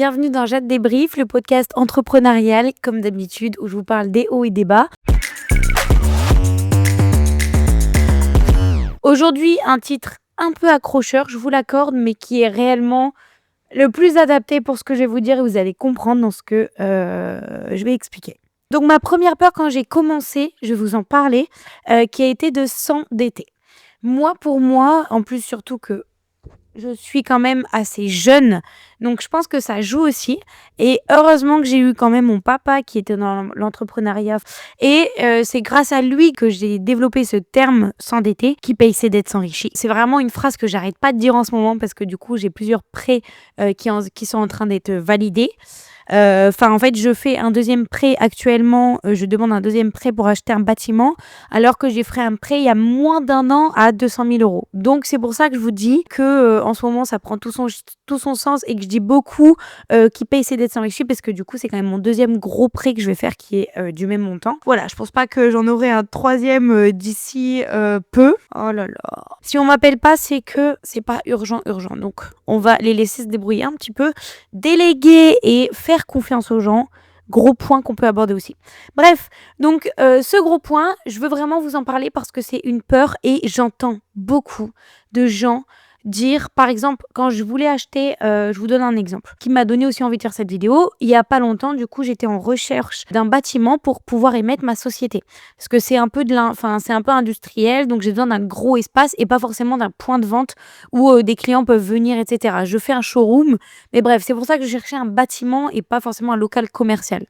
bienvenue dans Jade Débrief, le podcast entrepreneurial, comme d'habitude, où je vous parle des hauts et des bas. Aujourd'hui, un titre un peu accrocheur, je vous l'accorde, mais qui est réellement le plus adapté pour ce que je vais vous dire et vous allez comprendre dans ce que je vais expliquer. Donc ma première peur quand j'ai commencé, je vais vous en parler, qui a été de s'endetter. Pour moi, en plus surtout que je suis quand même assez jeune, donc je pense que ça joue aussi. Et heureusement que j'ai eu quand même mon papa qui était dans l'entrepreneuriat. Et c'est grâce à lui que j'ai développé ce terme s'endetter, qui paye ses dettes s'enrichit. C'est vraiment une phrase que j'arrête pas de dire en ce moment parce que du coup j'ai plusieurs prêts qui sont en train d'être validés. En fait, je fais un deuxième prêt actuellement. Je demande un deuxième prêt pour acheter un bâtiment, alors que j'ai fait un prêt il y a moins d'un an à 200 000 euros. Donc, c'est pour ça que je vous dis que en ce moment, ça prend tout son sens et que je dis beaucoup qui paye ses dettes s'enrichit parce que du coup, c'est quand même mon deuxième gros prêt que je vais faire qui est du même montant. Voilà, je pense pas que j'en aurai un troisième d'ici peu. Oh là là. Si on m'appelle pas, c'est que c'est pas urgent. Donc, on va les laisser se débrouiller un petit peu, déléguer et faire confiance aux gens, gros point qu'on peut aborder aussi. Bref, donc ce gros point, je veux vraiment vous en parler parce que c'est une peur et j'entends beaucoup de gens dire, par exemple, quand je voulais acheter, je vous donne un exemple qui m'a donné aussi envie de faire cette vidéo. Il y a pas longtemps, du coup, j'étais en recherche d'un bâtiment pour pouvoir y mettre ma société. Parce que c'est un peu c'est un peu industriel, donc j'ai besoin d'un gros espace et pas forcément d'un point de vente où des clients peuvent venir, etc. Je fais un showroom, mais bref, c'est pour ça que je cherchais un bâtiment et pas forcément un local commercial.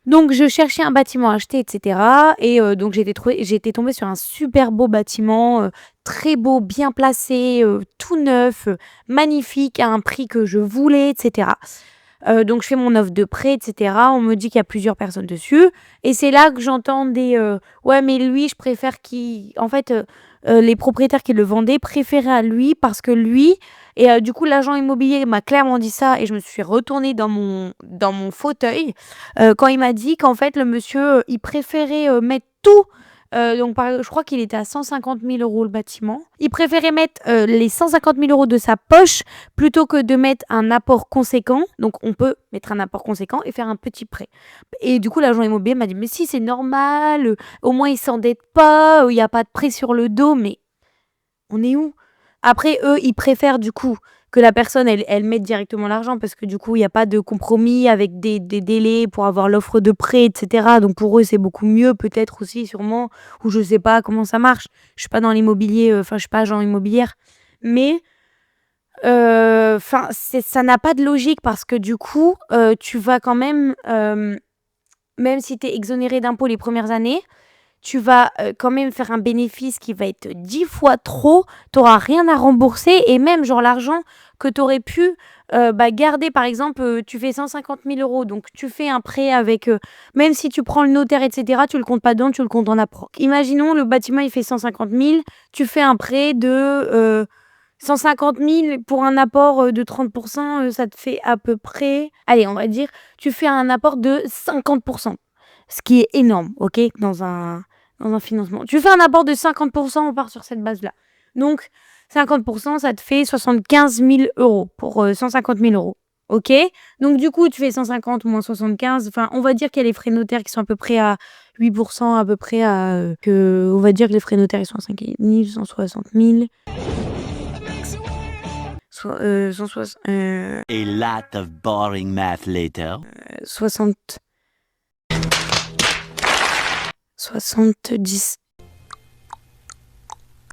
Donc, je cherchais un bâtiment à acheter, etc. Et donc, j'étais tombée sur un super beau bâtiment, très beau, bien placé, tout neuf, magnifique, à un prix que je voulais, etc. Donc, je fais mon offre de prêt, etc. On me dit qu'il y a plusieurs personnes dessus. Et c'est là que j'entends des ouais, mais lui, je préfère qu'il. En fait, les propriétaires qui le vendaient préféraient à lui parce que lui. Et du coup, l'agent immobilier m'a clairement dit ça et je me suis retournée dans mon fauteuil quand il m'a dit qu'en fait, le monsieur, il préférait mettre tout. Je crois qu'il était à 150 000 euros le bâtiment. Il préférait mettre les 150 000 euros de sa poche plutôt que de mettre un apport conséquent. Donc, on peut mettre un apport conséquent et faire un petit prêt. Et du coup, l'agent immobilier m'a dit, mais si, c'est normal, au moins, il s'endette pas, il n'y a pas de prêt sur le dos, mais on est où? Après, eux, ils préfèrent du coup que la personne, elle mette directement l'argent parce que du coup, il n'y a pas de compromis avec des délais pour avoir l'offre de prêt, etc. Donc pour eux, c'est beaucoup mieux, peut-être aussi, sûrement, ou je sais pas comment ça marche. Je suis pas dans l'immobilier, je suis pas agent immobilière. Mais ça n'a pas de logique parce que du coup, tu vas quand même si tu es exonéré d'impôts les premières années, tu vas quand même faire un bénéfice qui va être 10 fois trop, tu n'auras rien à rembourser et même genre l'argent que tu aurais pu garder, par exemple, tu fais 150 000 euros, donc tu fais un prêt avec, même si tu prends le notaire, etc., tu le comptes pas dedans, tu le comptes en apport. Imaginons le bâtiment il fait 150 000, tu fais un prêt de 150 000 pour un apport de 30%, ça te fait à peu près, allez, on va dire, tu fais un apport de 50%, ce qui est énorme, ok, dans un financement. Tu fais un apport de 50%, on part sur cette base-là. Donc, 50%, ça te fait 75 000 euros pour 150 000 euros. Ok? Donc, du coup, tu fais 150 moins 75. Enfin, on va dire qu'il y a les frais notaires qui sont à peu près à 8%, à peu près on va dire que les frais notaires, ils sont à 5 000, 160 000. 160... A lot of boring math later. 70...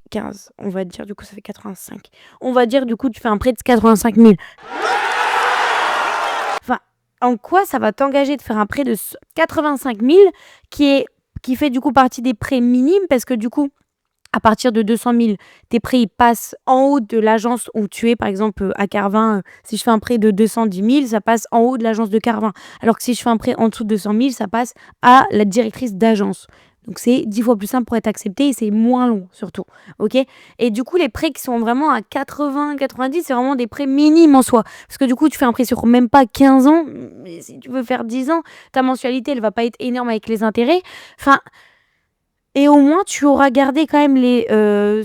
15, on va dire, du coup ça fait 85. On va dire, du coup, tu fais un prêt de 85 000. Enfin, en quoi ça va t'engager de faire un prêt de 85 000 qui fait du coup partie des prêts minimes parce que du coup, à partir de 200 000, tes prêts ils passent en haut de l'agence où tu es. Par exemple, à Carvin, si je fais un prêt de 210 000, ça passe en haut de l'agence de Carvin. Alors que si je fais un prêt en dessous de 200 000, ça passe à la directrice d'agence. Donc, c'est 10 fois plus simple pour être accepté et c'est moins long, surtout. Ok ? Et du coup, les prêts qui sont vraiment à 80, 90, c'est vraiment des prêts minimes en soi. Parce que du coup, tu fais un prêt sur même pas 15 ans. Mais si tu veux faire 10 ans, ta mensualité, elle va pas être énorme avec les intérêts. Enfin, et au moins, tu auras gardé quand même les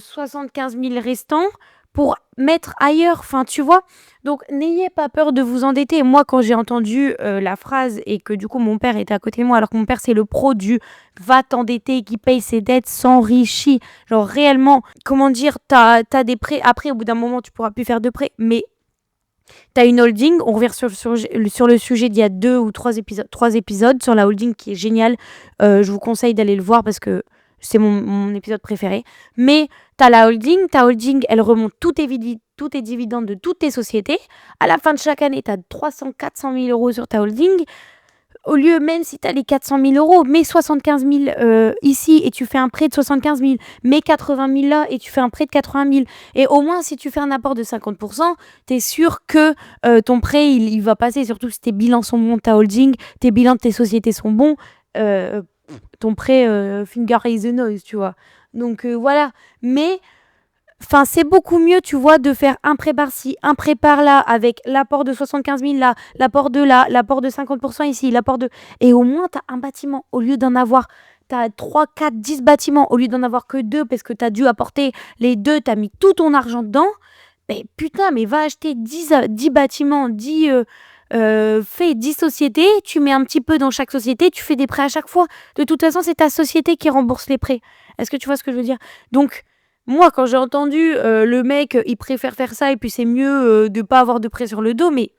75 000 restants pour mettre ailleurs, enfin, tu vois? Donc n'ayez pas peur de vous endetter. Moi, quand j'ai entendu, la phrase et que du coup mon père était à côté de moi, alors que mon père c'est le pro du va t'endetter, qui paye ses dettes, s'enrichit. Genre réellement, comment dire? T'as des prêts. Après, au bout d'un moment, tu pourras plus faire de prêts, mais t'as une holding. On revient sur le sujet d'il y a 2 ou 3 épisodes sur la holding qui est génial. Je vous conseille d'aller le voir parce que c'est mon épisode préféré. Mais t'as la holding. Ta holding, elle remonte tous tes dividendes de toutes tes sociétés. À la fin de chaque année, t'as 300-400 000 euros sur ta holding. Au lieu, même si tu as les 400 000 euros, mets 75 000 ici et tu fais un prêt de 75 000. Mets 80 000 là et tu fais un prêt de 80 000. Et au moins, si tu fais un apport de 50%, tu es sûr que ton prêt, il va passer. Surtout si tes bilans sont bons de ta holding, tes bilans de tes sociétés sont bons. Ton prêt, finger is the noise, tu vois. Donc voilà. Mais... enfin, c'est beaucoup mieux, tu vois, de faire un prêt par-ci, un prêt par-là, avec l'apport de 75 000 là, l'apport de là, l'apport de 50% ici, l'apport de... Et au moins, tu as un bâtiment. Au lieu d'en avoir, tu as 3, 4, 10 bâtiments. Au lieu d'en avoir que 2, parce que tu as dû apporter les 2, tu as mis tout ton argent dedans. Mais putain, mais va acheter 10 bâtiments, fais 10 sociétés, tu mets un petit peu dans chaque société, tu fais des prêts à chaque fois. De toute façon, c'est ta société qui rembourse les prêts. Est-ce que tu vois ce que je veux dire? Donc... moi, quand j'ai entendu le mec, il préfère faire ça et puis c'est mieux de pas avoir de prêt sur le dos, mais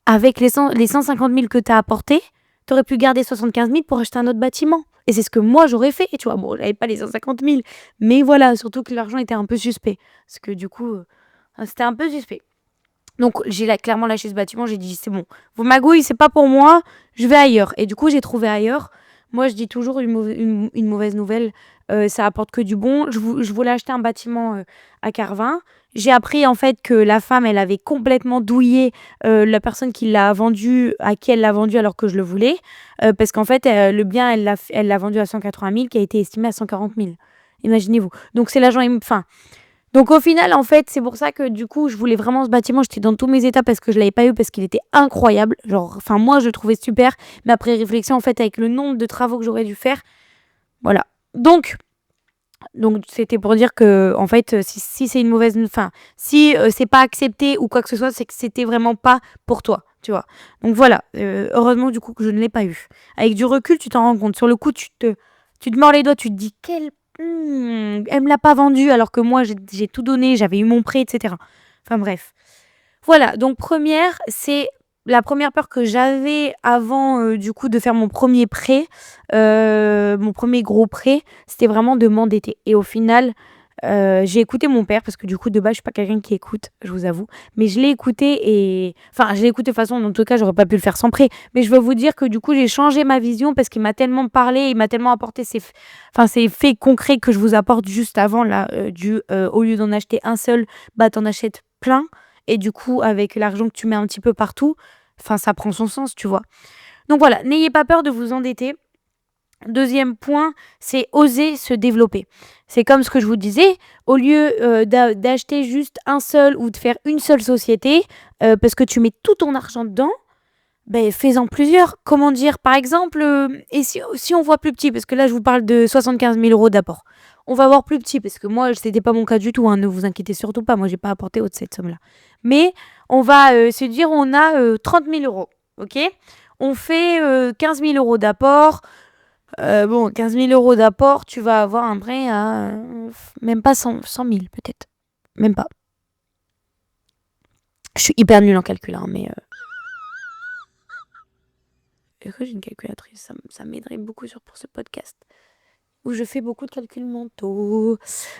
avec les 150 000 que tu as apportés, tu aurais pu garder 75 000 pour acheter un autre bâtiment. Et c'est ce que moi, j'aurais fait. Et tu vois, bon, j'avais pas les 150 000, mais voilà, surtout que l'argent était un peu suspect. Parce que du coup, c'était un peu suspect. Donc, j'ai clairement lâché ce bâtiment. J'ai dit, c'est bon, vos magouilles, c'est pas pour moi, je vais ailleurs. Et du coup, j'ai trouvé ailleurs. Moi, je dis toujours une mauvaise nouvelle, ça apporte que du bon. Je voulais acheter un bâtiment à Carvin. J'ai appris en fait que la femme, elle avait complètement douillé la personne qui l'a vendu, à qui elle l'a vendu alors que je le voulais. Parce qu'en fait, le bien, elle l'a vendu à 180 000, qui a été estimé à 140 000. Imaginez-vous. Donc, c'est l'agent... Enfin... donc au final, en fait, c'est pour ça que du coup, je voulais vraiment ce bâtiment. J'étais dans tous mes états parce que je l'avais pas eu, parce qu'il était incroyable. Genre, enfin, moi, je le trouvais super. Mais après réflexion, en fait, avec le nombre de travaux que j'aurais dû faire, voilà. Donc c'était pour dire que, en fait, si c'est une mauvaise... enfin, si c'est pas accepté ou quoi que ce soit, c'est que c'était vraiment pas pour toi, tu vois. Donc voilà. Heureusement, du coup, que je ne l'ai pas eu. Avec du recul, tu t'en rends compte. Sur le coup, tu te mords les doigts, tu te dis, elle me l'a pas vendu alors que moi j'ai tout donné, j'avais eu mon prêt, etc. Enfin bref. Voilà, donc c'est la première peur que j'avais avant du coup de faire mon premier prêt, mon premier gros prêt, c'était vraiment de m'endetter. Et au final, j'ai écouté mon père parce que du coup de base je suis pas quelqu'un qui écoute, je vous avoue, mais je l'ai écouté et enfin je l'ai écouté de façon, en tout cas j'aurais pas pu le faire sans prêt, mais je veux vous dire que du coup j'ai changé ma vision parce qu'il m'a tellement parlé, il m'a tellement apporté ces faits concrets que je vous apporte juste avant là, au lieu d'en acheter un seul, bah t'en achètes plein et du coup avec l'argent que tu mets un petit peu partout, enfin ça prend son sens, tu vois. Donc voilà, n'ayez pas peur de vous endetter. Deuxième point, c'est oser se développer. C'est comme ce que je vous disais, au lieu d'acheter juste un seul ou de faire une seule société, parce que tu mets tout ton argent dedans, ben fais-en plusieurs. Comment dire? Par exemple, et si on voit plus petit, parce que là je vous parle de 75 000 euros d'apport. On va voir plus petit, parce que moi c'était pas mon cas du tout, hein, ne vous inquiétez surtout pas, moi j'ai pas apporté haute cette somme-là. Mais on va se dire, on a 30 000 euros, ok? On fait 15 000 euros d'apport. Bon, 15 000 euros d'apport, tu vas avoir un prêt à même pas 100 000 peut-être. Même pas. Je suis hyper nulle en calcul, hein, mais... Est-ce que j'ai une calculatrice? Ça m'aiderait beaucoup pour ce podcast. Où je fais beaucoup de calculs mentaux.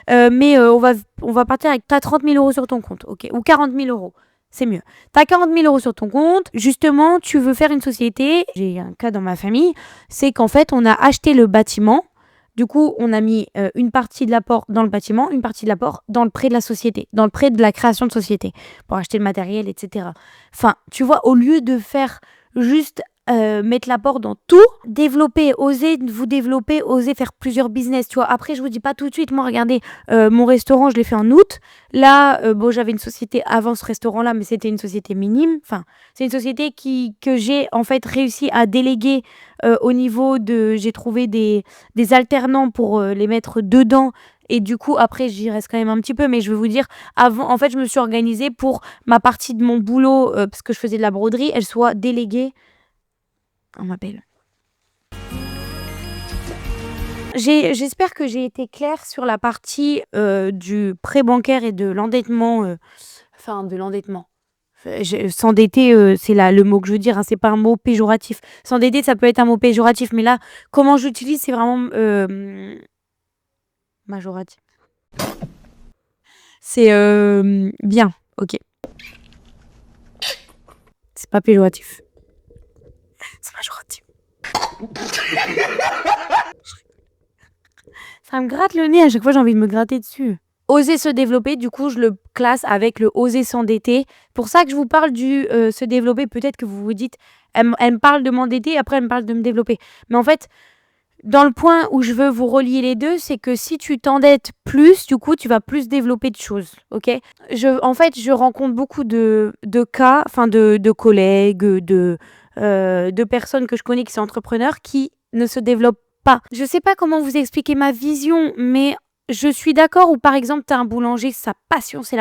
Mais on va partir avec... T'as 30 000 euros sur ton compte, ok? Ou 40 000 euros. C'est mieux. T'as 40 000 euros sur ton compte. Justement, tu veux faire une société. J'ai un cas dans ma famille. C'est qu'en fait, on a acheté le bâtiment. Du coup, on a mis une partie de l'apport dans le bâtiment, une partie de l'apport dans le prêt de la société, dans le prêt de la création de société, pour acheter le matériel, etc. Enfin, tu vois, au lieu de faire juste mettre l'apport dans tout, développer, oser vous développer, oser faire plusieurs business, tu vois. Après, je vous dis pas tout de suite, moi, regardez, mon restaurant, je l'ai fait en août. Là, bon, j'avais une société avant ce restaurant-là, mais c'était une société minime. Enfin, c'est une société que j'ai, en fait, réussi à déléguer au niveau de... J'ai trouvé des alternants pour les mettre dedans. Et du coup, après, j'y reste quand même un petit peu. Mais je vais vous dire, avant, en fait, je me suis organisée pour ma partie de mon boulot, parce que je faisais de la broderie, elle soit déléguée. On m'appelle. J'espère que j'ai été claire sur la partie du prêt bancaire et de l'endettement. De l'endettement. S'endetter, c'est le mot que je veux dire, hein, c'est pas un mot péjoratif. S'endetter, ça peut être un mot péjoratif, mais là, comment j'utilise, c'est vraiment majoratif. C'est bien, ok. C'est pas péjoratif. C'est majoratif. Ça me gratte le nez, à chaque fois j'ai envie de me gratter dessus. Oser se développer, du coup, je le classe avec le oser s'endetter. Pour ça que je vous parle du se développer, peut-être que vous vous dites, elle me parle de m'endetter, après elle me parle de me développer. Mais en fait, dans le point où je veux vous relier les deux, c'est que si tu t'endettes plus, du coup, tu vas plus développer de choses, ok? En fait, je rencontre beaucoup de cas, de collègues, de personnes que je connais qui sont entrepreneurs, qui ne se développent pas. Je sais pas comment vous expliquer ma vision, mais je suis d'accord où, par exemple, tu as un boulanger, sa passion, c'est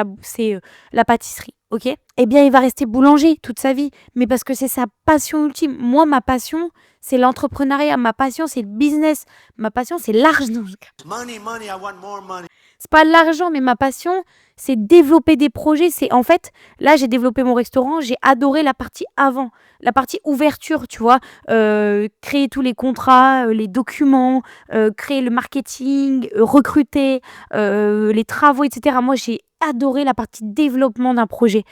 la pâtisserie, ok? Eh bien, il va rester boulanger toute sa vie, mais parce que c'est sa passion ultime. Moi, ma passion, c'est l'entrepreneuriat. Ma passion, c'est le business. Ma passion, c'est l'argent. Money, money, I want more money. C'est pas l'argent, mais ma passion, c'est développer des projets. C'est en fait, là, j'ai développé mon restaurant. J'ai adoré la partie avant, la partie ouverture, tu vois. Créer tous les contrats, les documents, créer le marketing, recruter, les travaux, etc. Moi, j'ai adoré la partie développement d'un projet.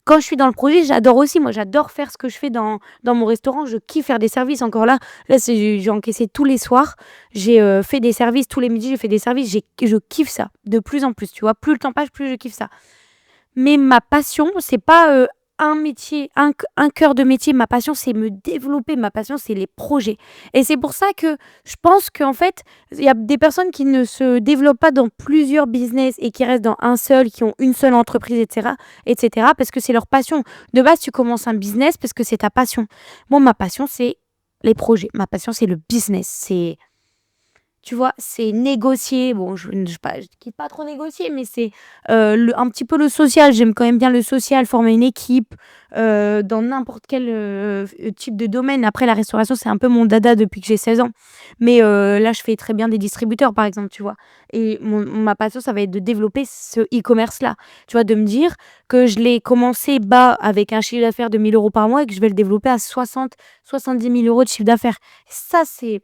Quand je suis dans le projet, j'adore aussi. Moi, j'adore faire ce que je fais dans mon restaurant. Je kiffe faire des services. Encore là, j'ai encaissé tous les soirs. J'ai fait des services tous les midis. J'ai fait des services. Je kiffe ça de plus en plus. Tu vois, plus le temps passe, plus je kiffe ça. Mais ma passion, c'est pas un métier, un cœur de métier. Ma passion, c'est me développer. Ma passion, c'est les projets. Et c'est pour ça que je pense qu'en fait, il y a des personnes qui ne se développent pas dans plusieurs business et qui restent dans un seul, qui ont une seule entreprise, etc., parce que c'est leur passion. De base, tu commences un business parce que c'est ta passion. Moi, ma passion, c'est les projets. Ma passion, c'est le business. C'est... Tu vois, c'est négocier. Bon, je quitte pas trop négocier, mais c'est un petit peu le social. J'aime quand même bien le social, former une équipe dans n'importe quel type de domaine. Après, la restauration, c'est un peu mon dada depuis que j'ai 16 ans. Mais là, je fais très bien des distributeurs, par exemple, tu vois. Et ma passion, ça va être de développer ce e-commerce-là. Tu vois, de me dire que je l'ai commencé bas avec un chiffre d'affaires de 1 000 € par mois et que je vais le développer à 70 000 € de chiffre d'affaires. Ça, c'est...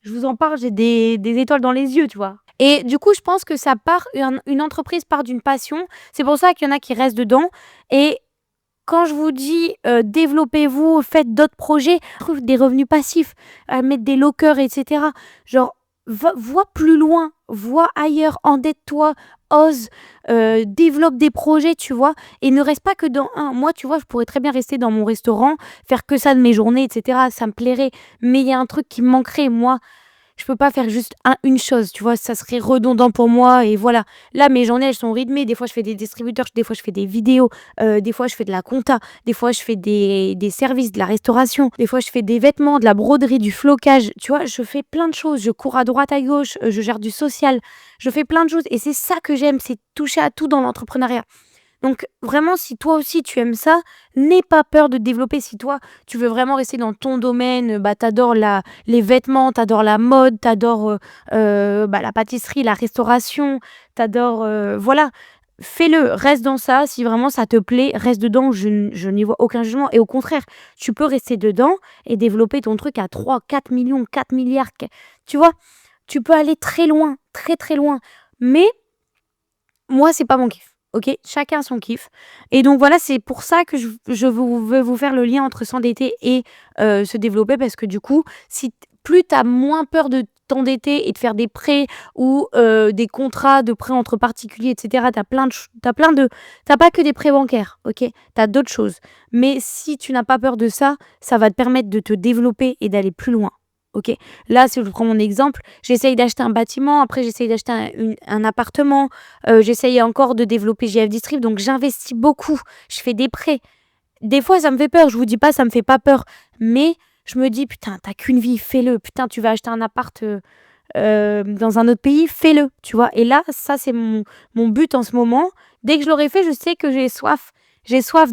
Je vous en parle, j'ai des étoiles dans les yeux, tu vois. Et du coup, je pense que ça part, une entreprise part d'une passion. C'est pour ça qu'il y en a qui restent dedans. Et quand je vous dis développez-vous, faites d'autres projets, trouve des revenus passifs, mettre des lockers, etc. Genre, vois plus loin, vois ailleurs, endette-toi, ose, développe des projets, tu vois. Et ne reste pas que dans un. Moi, tu vois, je pourrais très bien rester dans mon restaurant, faire que ça de mes journées, etc. Ça me plairait. Mais il y a un truc qui me manquerait, moi. Je peux pas faire juste une chose, tu vois, ça serait redondant pour moi et voilà. Là, mes journées, elles sont rythmées. Des fois, je fais des distributeurs, des fois, je fais des vidéos, des fois, je fais de la compta, des fois, je fais des services, de la restauration, des fois, je fais des vêtements, de la broderie, du flocage. Tu vois, je fais plein de choses. Je cours à droite, à gauche, je gère du social. Je fais plein de choses et c'est ça que j'aime, c'est toucher à tout dans l'entrepreneuriat. Donc vraiment, si toi aussi tu aimes ça, n'aie pas peur de développer. Si toi, tu veux vraiment rester dans ton domaine, t'adores les vêtements, t'adores la mode, t'adores la pâtisserie, la restauration, t'adores... voilà, fais-le, reste dans ça. Si vraiment ça te plaît, reste dedans. Je n'y vois aucun jugement. Et au contraire, tu peux rester dedans et développer ton truc à 3, 4 millions, 4 milliards. Tu vois, tu peux aller très loin, très très loin. Mais moi, c'est pas mon kiff. Ok, chacun son kiff. Et donc voilà, c'est pour ça que je veux vous faire le lien entre s'endetter et se développer, parce que du coup, plus tu as moins peur de t'endetter et de faire des prêts ou des contrats de prêts entre particuliers, etc. T'as pas que des prêts bancaires, ok? T'as d'autres choses. Mais si tu n'as pas peur de ça, ça va te permettre de te développer et d'aller plus loin. Ok, là, si je prends mon exemple, j'essaye d'acheter un bâtiment, après j'essaye d'acheter un appartement, j'essaye encore de développer JF Distrib, donc j'investis beaucoup, je fais des prêts. Des fois, ça me fait peur, je vous dis pas, ça me fait pas peur, mais je me dis, putain, t'as qu'une vie, fais-le. Putain, tu vas acheter un appart dans un autre pays, fais-le, tu vois. Et là, ça, c'est mon but en ce moment. Dès que je l'aurai fait, je sais que j'ai soif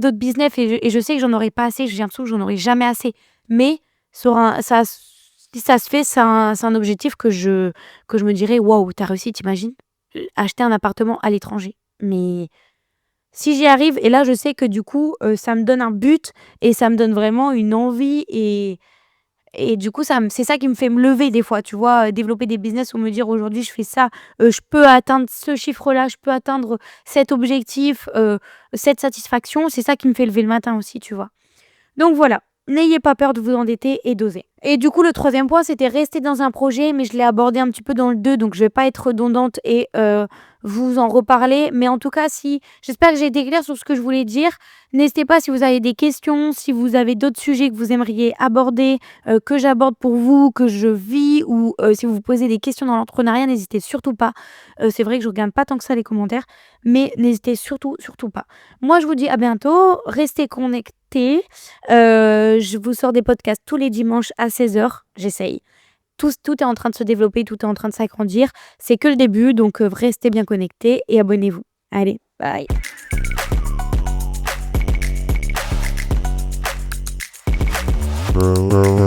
d'autres business et je sais que j'en aurai pas assez, j'ai l'impression que j'en aurai jamais assez. Mais si ça se fait, c'est un objectif que je me dirais, waouh, t'as réussi, t'imagines? Acheter un appartement à l'étranger. Mais si j'y arrive, et là, je sais que du coup, ça me donne un but et ça me donne vraiment une envie et du coup, c'est ça qui me fait me lever des fois, tu vois, développer des business ou me dire aujourd'hui, je fais ça, je peux atteindre ce chiffre-là, je peux atteindre cet objectif, cette satisfaction. C'est ça qui me fait lever le matin aussi, tu vois. Donc voilà, n'ayez pas peur de vous endetter et d'oser. Et du coup, le troisième point, c'était rester dans un projet, mais je l'ai abordé un petit peu dans le 2, donc je vais pas être redondante et vous en reparler. Mais en tout cas, j'espère que j'ai été claire sur ce que je voulais dire. N'hésitez pas si vous avez des questions, si vous avez d'autres sujets que vous aimeriez aborder, que j'aborde pour vous, que je vis, ou si vous vous posez des questions dans l'entrepreneuriat, n'hésitez surtout pas. C'est vrai que je regarde pas tant que ça les commentaires, mais n'hésitez surtout pas. Moi, je vous dis à bientôt. Restez connectés. Je vous sors des podcasts tous les dimanches à 16h. J'essaye. Tout est en train de se développer, tout est en train de s'agrandir. C'est que le début, donc restez bien connectés et abonnez-vous. Allez, bye.